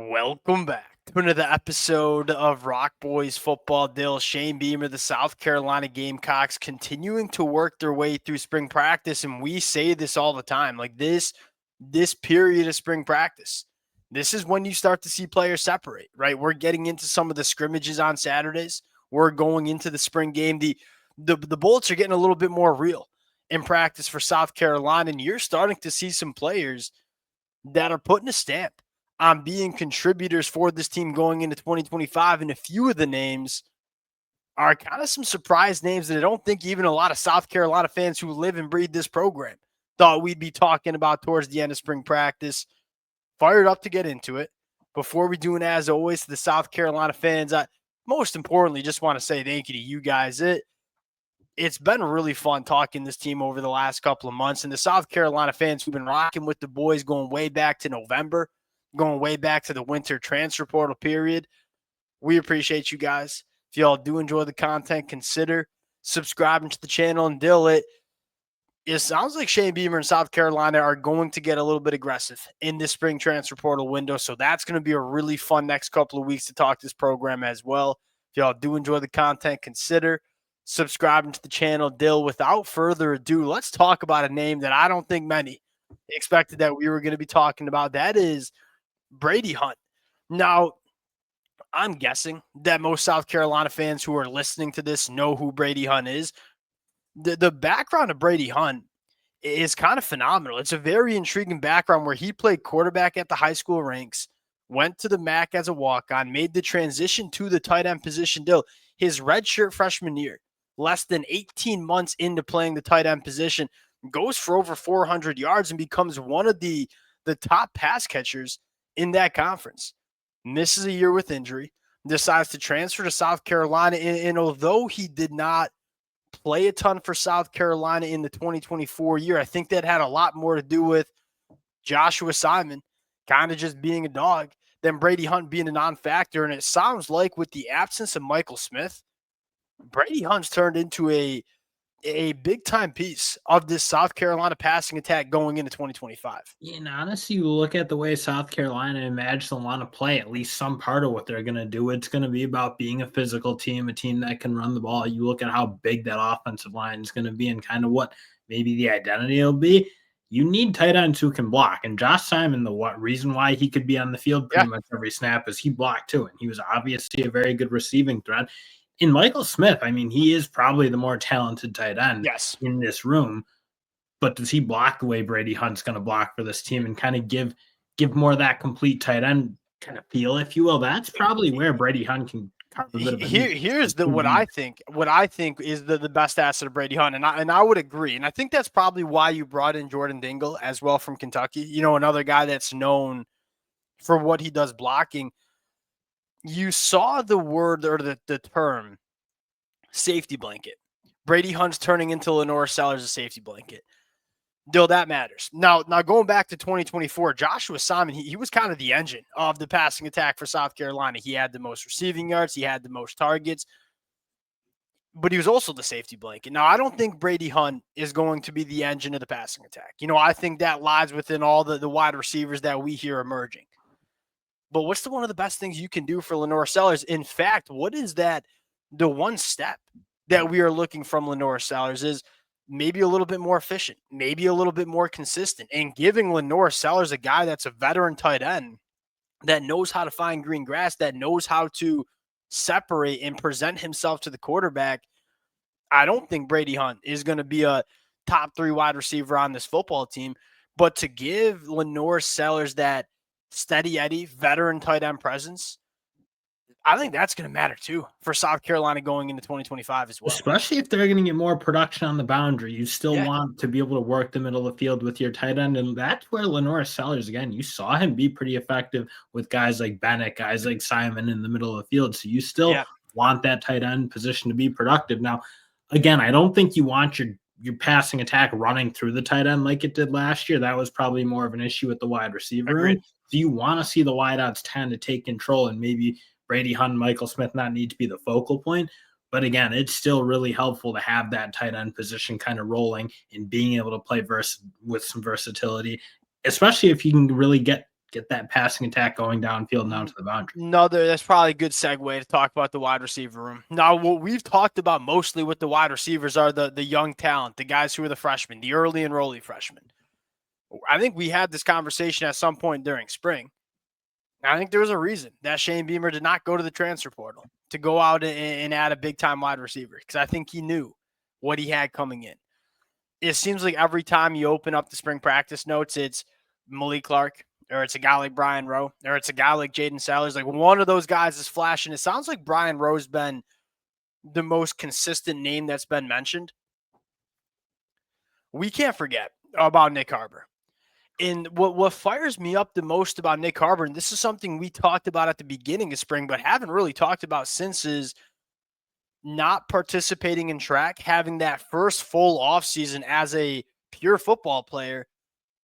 Welcome back to another episode of Rock Boys Football Dill. Shane Beamer, the South Carolina Gamecocks, continuing to work their way through spring practice, and we say this all the time. Like this period of spring practice, this is when you start to see players separate, right? We're getting into some of the scrimmages on Saturdays. We're going into the spring game. The bullets are getting a little bit more real in practice for South Carolina, and you're starting to see some players that are putting a stamp on being contributors for this team going into 2025. And a few of the names are kind of some surprise names that I don't think even a lot of South Carolina fans who live and breathe this program thought we'd be talking about towards the end of spring practice. Fired up to get into it. Before we do, and as always, to the South Carolina fans, I most importantly just want to say thank you to you guys. It's been really fun talking this team over the last couple of months, and the South Carolina fans who've been rocking with the boys going way back to November, going way back to the winter transfer portal period. We appreciate you guys. If y'all do enjoy the content, consider subscribing to the channel. And Dill, it sounds like Shane Beamer and South Carolina are going to get a little bit aggressive in this spring transfer portal window. So that's going to be a really fun next couple of weeks to talk this program as well. If y'all do enjoy the content, consider subscribing to the channel. Dill, without further ado, let's talk about a name that I don't think many expected that we were going to be talking about. That is Brady Hunt. Now, I'm guessing that most South Carolina fans who are listening to this know who Brady Hunt is. The background of Brady Hunt is kind of phenomenal. It's a very intriguing background where he played quarterback at the high school ranks, went to the MAC as a walk-on, made the transition to the tight end position. Dill, his redshirt freshman year, less than 18 months into playing the tight end position, goes for over 400 yards and becomes one of the top pass catchers in that conference. Misses a year with injury, decides to transfer to South Carolina. And although he did not play a ton for South Carolina in the 2024 year, I think that had a lot more to do with Joshua Simon kind of just being a dog than Brady Hunt being a non-factor. And it sounds like with the absence of Michael Smith, Brady Hunt's turned into a big-time piece of this South Carolina passing attack going into 2025. And honestly, you look at the way South Carolina imagines they'll want to play, at least some part of what they're going to do. It's going to be about being a physical team, a team that can run the ball. You look at how big that offensive line is going to be and kind of what maybe the identity will be. You need tight ends who can block. And Josh Simon, the reason why he could be on the field pretty much every snap is he blocked too. And he was obviously a very good receiving threat. In Michael Smith, I mean, he is probably the more talented tight end in this room. But does he block the way Brady Hunt's going to block for this team and kind of give more of that complete tight end kind of feel, if you will? That's probably where Brady Hunt can carve a bit of a Here's what I think is the best asset of Brady Hunt, and I would agree. And I think that's probably why you brought in Jordan Dingle as well from Kentucky. You know, another guy that's known for what he does blocking. You saw the word or the term safety blanket. Brady Hunt's turning into LaNorris Sellers a safety blanket. Dill, that matters. Now going back to 2024, Joshua Simon, he was kind of the engine of the passing attack for South Carolina. He had the most receiving yards. He had the most targets. But he was also the safety blanket. Now, I don't think Brady Hunt is going to be the engine of the passing attack. You know, I think that lies within all the wide receivers that we hear emerging. But what's one of the best things you can do for LaNorris Sellers? In fact, what is that? The one step that we are looking from LaNorris Sellers is maybe a little bit more efficient, maybe a little bit more consistent, and giving LaNorris Sellers a guy that's a veteran tight end that knows how to find green grass, that knows how to separate and present himself to the quarterback. I don't think Brady Hunt is going to be a top 3 wide receiver on this football team, but to give LaNorris Sellers that steady Eddie veteran tight end presence, I think that's going to matter too for South Carolina going into 2025 as well. Especially if they're going to get more production on the boundary. You still want to be able to work the middle of the field with your tight end. And that's where LaNorris Sellers, again, you saw him be pretty effective with guys like Bennett, guys like Simon in the middle of the field. So you still want that tight end position to be productive. Now, again, I don't think you want your passing attack running through the tight end like it did last year. That was probably more of an issue with the wide receiver room. So you want to see the wideouts tend to take control and maybe Brady Hunt, Michael Smith not need to be the focal point. But again, it's still really helpful to have that tight end position kind of rolling and being able to play with some versatility, especially if you can really get get that passing attack going downfield and down to the boundary. That's probably a good segue to talk about the wide receiver room. Now, what we've talked about mostly with the wide receivers are the young talent, the guys who are the freshmen, the early enrollee freshmen. I think we had this conversation at some point during spring. I think there was a reason that Shane Beamer did not go to the transfer portal to go out and add a big-time wide receiver, because I think he knew what he had coming in. It seems like every time you open up the spring practice notes, it's Malik Clark, or it's a guy like Brian Rowe, or it's a guy like Jaden Sellers. Like, one of those guys is flashing. It sounds like Brian Rowe's been the most consistent name that's been mentioned. We can't forget about Nick Harbor. And what fires me up the most about Nick Harbor, and this is something we talked about at the beginning of spring, but haven't really talked about since, is not participating in track, having that first full offseason as a pure football player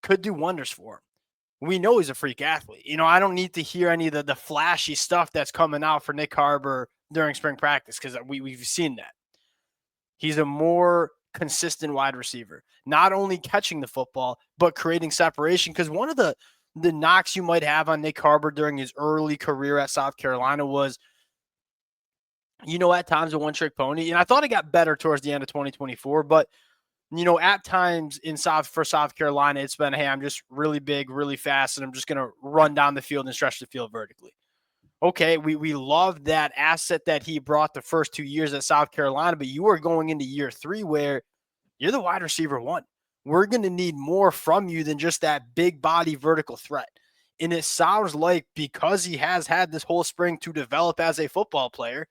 could do wonders for him. We know he's a freak athlete. I don't need to hear any of the flashy stuff that's coming out for Nick Harbor during spring practice, because we've seen that. He's a more consistent wide receiver, not only catching the football, but creating separation. Because one of the knocks you might have on Nick Harbor during his early career at South Carolina was, at times a one-trick pony. And I thought it got better towards the end of 2024, but at times for South Carolina, it's been, hey, I'm just really big, really fast, and I'm just going to run down the field and stretch the field vertically. Okay, we love that asset that he brought the first 2 years at South Carolina, but you are going into year 3 where you're the wide receiver 1. We're going to need more from you than just that big body vertical threat. And it sounds like, because he has had this whole spring to develop as a football player,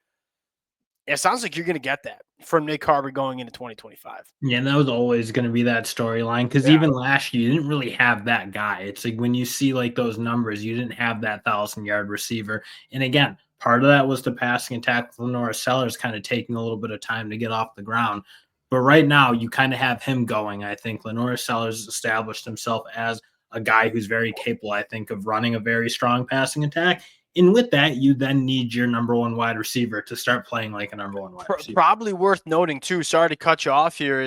it sounds like you're going to get that from Nick Harbor going into 2025. Yeah, and that was always going to be that storyline, because even last year, you didn't really have that guy. It's like when you see like those numbers, you didn't have that 1,000-yard receiver. And again, part of that was the passing attack with LaNorris Sellers kind of taking a little bit of time to get off the ground. But right now, you kind of have him going. I think LaNorris Sellers established himself as a guy who's very capable, I think, of running a very strong passing attack. And with that, you then need your number 1 wide receiver to start playing like a number 1 wide receiver. Probably worth noting, too, sorry to cut you off here,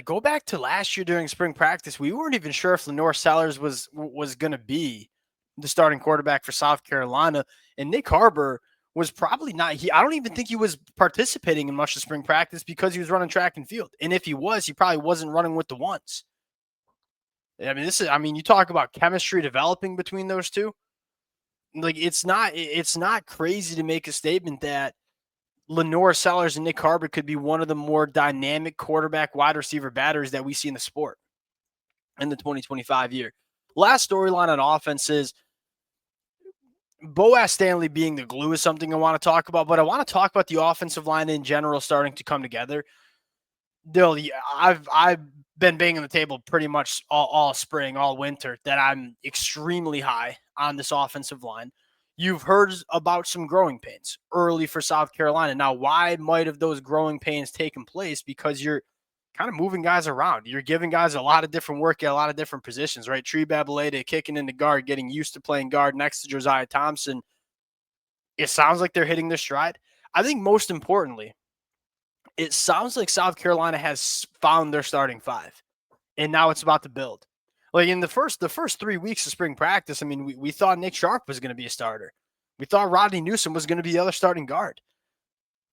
go back to last year during spring practice. We weren't even sure if LaNorris Sellers was going to be the starting quarterback for South Carolina. And Nick Harbor was probably not. I don't even think he was participating in much of spring practice, because he was running track and field. And if he was, he probably wasn't running with the ones. You talk about chemistry developing between those two. Like, it's not crazy to make a statement that LaNorris Sellers and Nick Harbor could be one of the more dynamic quarterback wide receiver batteries that we see in the sport in the 2025 year. Last storyline on offense is Boaz Stanley being the glue is something I want to talk about, but I want to talk about the offensive line in general starting to come together. Dill, I've been banging the table pretty much all spring, all winter, that I'm extremely high on this offensive line. You've heard about some growing pains early for South Carolina. Now, why might have those growing pains taken place? Because you're kind of moving guys around. You're giving guys a lot of different work at a lot of different positions, right? Tree Babalade kicking into guard, getting used to playing guard next to Josiah Thompson. It sounds like they're hitting their stride. I think most importantly, it sounds like South Carolina has found their starting 5, and now it's about to build. Like, in the first 3 weeks of spring practice, we thought Nick Sharp was going to be a starter. We thought Rodney Newsom was going to be the other starting guard.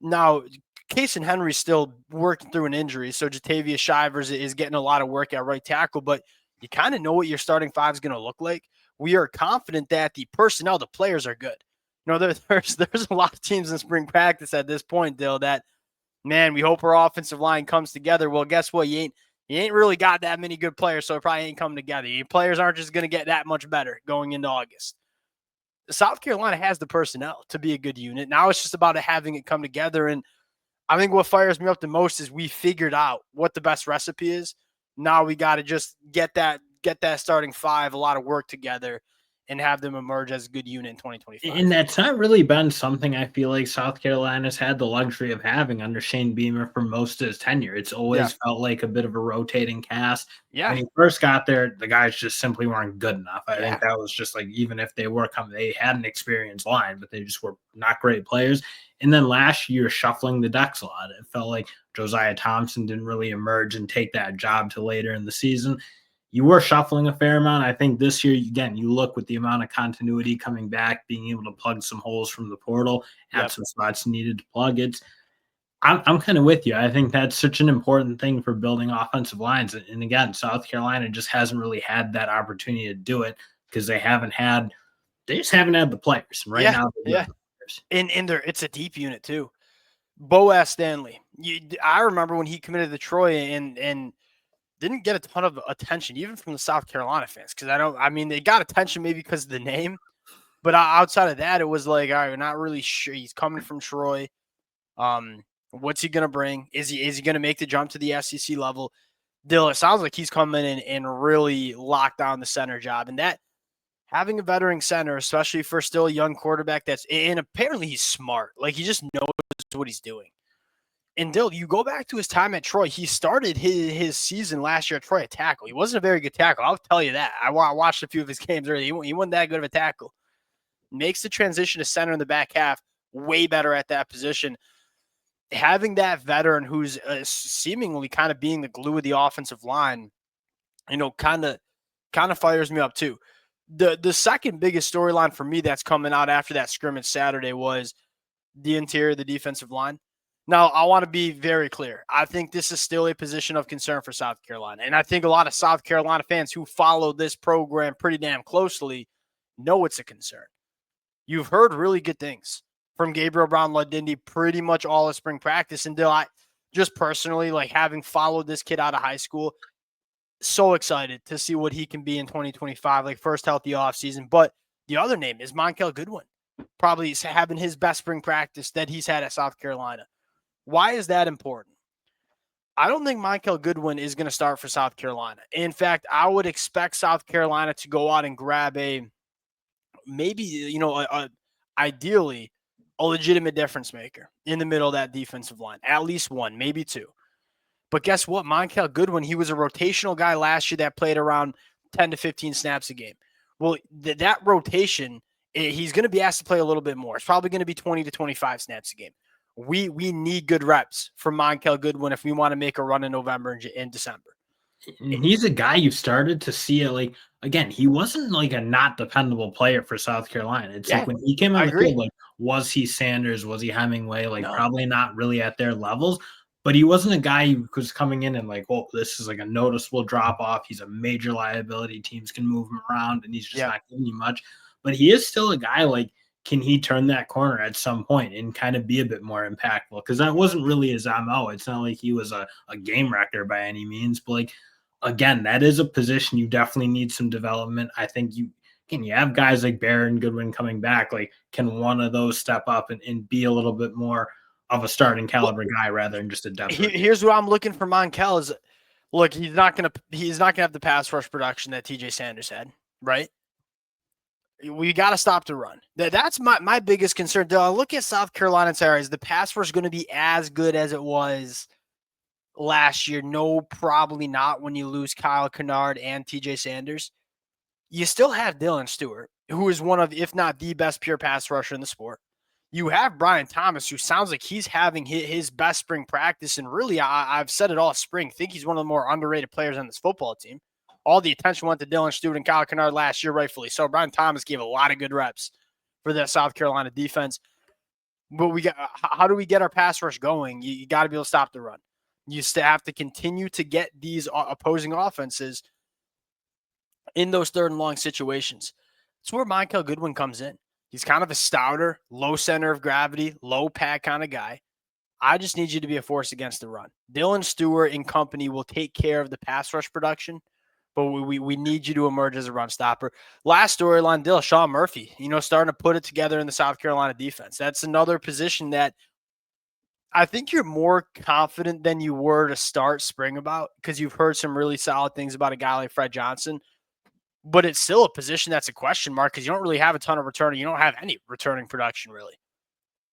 Now, Casey Henry's still working through an injury, so Jatavius Shivers is getting a lot of work at right tackle, but you kind of know what your starting 5 is going to look like. We are confident that the personnel, the players, are good. There's a lot of teams in spring practice at this point, Dill, that, man, we hope our offensive line comes together. Well, guess what? You ain't really got that many good players, so it probably ain't coming together. Your players aren't just going to get that much better going into August. South Carolina has the personnel to be a good unit. Now it's just about having it come together. And I think what fires me up the most is we figured out what the best recipe is. Now we got to just get that starting 5, a lot of work together, and have them emerge as a good unit in 2025. And that's not really been something I feel like South Carolina's had the luxury of having under Shane Beamer for most of his tenure. It's always felt like a bit of a rotating cast. Yeah. When he first got there, the guys just simply weren't good enough. I think that was just like, even if they were coming, they had an experienced line, but they just were not great players. And then last year, shuffling the decks a lot. It felt like Josiah Thompson didn't really emerge and take that job till later in the season. you were shuffling a fair amount. I think this year, again, you look with the amount of continuity coming back, being able to plug some holes from the portal, add Yep. some spots needed to plug. I'm kind of with you. I think that's such an important thing for building offensive lines. And again, South Carolina just hasn't really had that opportunity to do it because they just haven't had the players. Right Yeah, now, they do yeah. have the players. And it's a deep unit too. Boaz Stanley. I remember when he committed to Troy and didn't get a ton of attention, even from the South Carolina fans. Because they got attention maybe because of the name, but outside of that, it was like, all right, we're not really sure. He's coming from Troy. What's he gonna bring? Is he gonna make the jump to the SEC level? Dill, it sounds like he's coming in and really locked down the center job, and that having a veteran center, especially for still a young quarterback, and apparently he's smart. Like he just knows what he's doing. And Dill, you go back to his time at Troy. He started his season last year at Troy at tackle. He wasn't a very good tackle. I'll tell you that. I watched a few of his games earlier. He wasn't that good of a tackle. Makes the transition to center in the back half way better at that position. Having that veteran who's seemingly kind of being the glue of the offensive line, kind of fires me up too. The second biggest storyline for me that's coming out after that scrimmage Saturday was the interior of the defensive line. Now, I want to be very clear. I think this is still a position of concern for South Carolina. And I think a lot of South Carolina fans who follow this program pretty damn closely know it's a concern. You've heard really good things from Gabriel Brown-Ladindi pretty much all of spring practice. And Dill, I just personally, like having followed this kid out of high school, so excited to see what he can be in 2025, like first healthy offseason. But the other name is Monkel Goodwin, probably having his best spring practice that he's had at South Carolina. Why is that important? I don't think Monkel Goodwin is going to start for South Carolina. In fact, I would expect South Carolina to go out and grab ideally a legitimate difference maker in the middle of that defensive line, at least one, maybe two. But guess what? Monkel Goodwin, he was a rotational guy last year that played around 10 to 15 snaps a game. Well, that rotation, he's going to be asked to play a little bit more. It's probably going to be 20 to 25 snaps a game. We need good reps from Monkel Goodwin if we want to make a run in November and December. And he's a guy you started to see it like again, he wasn't like a not dependable player for South Carolina. It's like when he came on the field, like was he Sanders? Was he Hemingway? Like No. probably not really at their levels, but he wasn't a guy who was coming in and like, oh, this is like a noticeable drop off. He's a major liability. Teams can move him around and he's just not giving you much. But he is still a guy like, can he turn that corner at some point and kind of be a bit more impactful? Because that wasn't really his MO. It's not like he was a game wrecker by any means, but like again, that is a position you definitely need some development. I think you have guys like Barron Goodwin coming back. Like, can one of those step up and be a little bit more of a starting caliber guy rather than just a depth? Here's what I'm looking for Monkel is, look, he's not gonna have the pass rush production that TJ Sanders had, right? We got to stop the run. That's my biggest concern. Look at South Carolina and say, is the pass rush going to be as good as it was last year? No, probably not when you lose Kyle Kennard and TJ Sanders. You still have Dylan Stewart, who is one of, if not the best pure pass rusher in the sport. You have Brian Thomas, who sounds like he's having his best spring practice. And really, I've said it all spring. I think he's one of the more underrated players on this football team. All the attention went to Dylan Stewart and Kyle Kennard last year, rightfully so. Brian Thomas gave a lot of good reps for that South Carolina defense. But how do we get our pass rush going? You got to be able to stop the run. You still have to continue to get these opposing offenses in those third and long situations. That's where Monkel Goodwin comes in. He's kind of a stouter, low center of gravity, low pad kind of guy. I just need you to be a force against the run. Dylan Stewart and company will take care of the pass rush production, but we need you to emerge as a run stopper. Last storyline, Dill, Sean Murphy, starting to put it together in the South Carolina defense. That's another position that I think you're more confident than you were to start spring about, because you've heard some really solid things about a guy like Fred Johnson. But it's still a position that's a question mark because you don't really have a ton of returning. You don't have any returning production, really.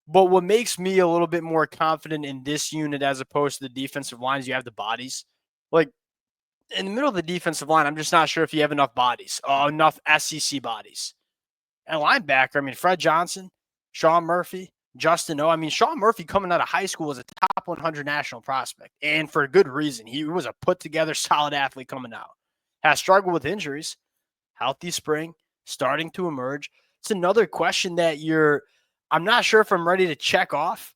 But what makes me a little bit more confident in this unit as opposed to the defensive lines, you have the bodies. Like, in the middle of the defensive line, I'm just not sure if you have enough bodies, enough SEC bodies. And linebacker, Fred Johnson, Sean Murphy, Justin O. Sean Murphy coming out of high school was a top 100 national prospect, and for a good reason. He was a put-together, solid athlete coming out. has struggled with injuries. Healthy spring, starting to emerge. It's another question that I'm not sure if I'm ready to check off,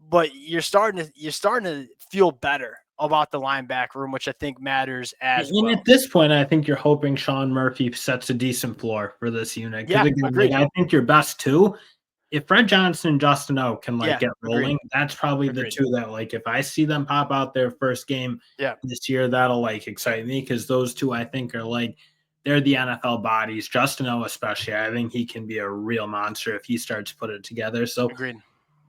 but you're starting to feel better about the linebacker room, which I think matters as And well. at this point, I think you're hoping Sean Murphy sets a decent floor for this unit. Because Yeah, again, agreed. I think your best two, if Fred Johnson and Justin O can Yeah, get rolling, that's probably the agreed. two that if I see them pop out their first game Yeah, this year, that'll excite me because those two I think are they're the NFL bodies. Justin O especially, I think he can be a real monster if he starts to put it together. So agreed.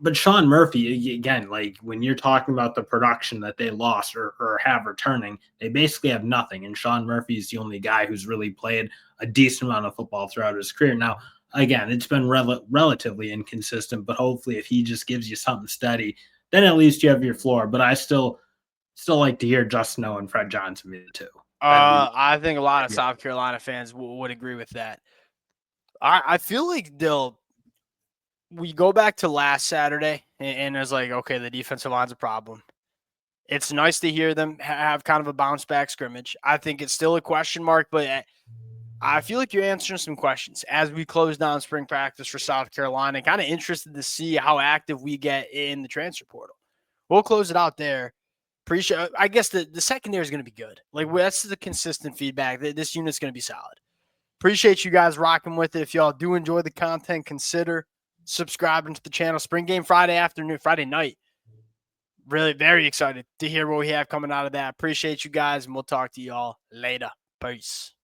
but Sean Murphy, again, when you're talking about the production that they lost or have returning, they basically have nothing. And Sean Murphy is the only guy who's really played a decent amount of football throughout his career. Now, again, it's been relatively inconsistent, but hopefully if he just gives you something steady, then at least you have your floor. But I still like to hear Justin O and Fred Johnson be the two. I think a lot of South Carolina fans would agree with that. I feel like we go back to last Saturday, and it's like, okay, the defensive line's a problem. It's nice to hear them have kind of a bounce back scrimmage. I think it's still a question mark, but I feel like you're answering some questions as we close down spring practice for South Carolina. Kind of interested to see how active we get in the transfer portal. We'll close it out there. Appreciate. I guess the secondary is going to be good. That's the consistent feedback. This unit's going to be solid. Appreciate you guys rocking with it. If y'all do enjoy the content, consider subscribing to the channel. Spring game Friday night. Really very excited to hear what we have coming out of that. Appreciate you guys, and we'll talk to y'all later. Peace.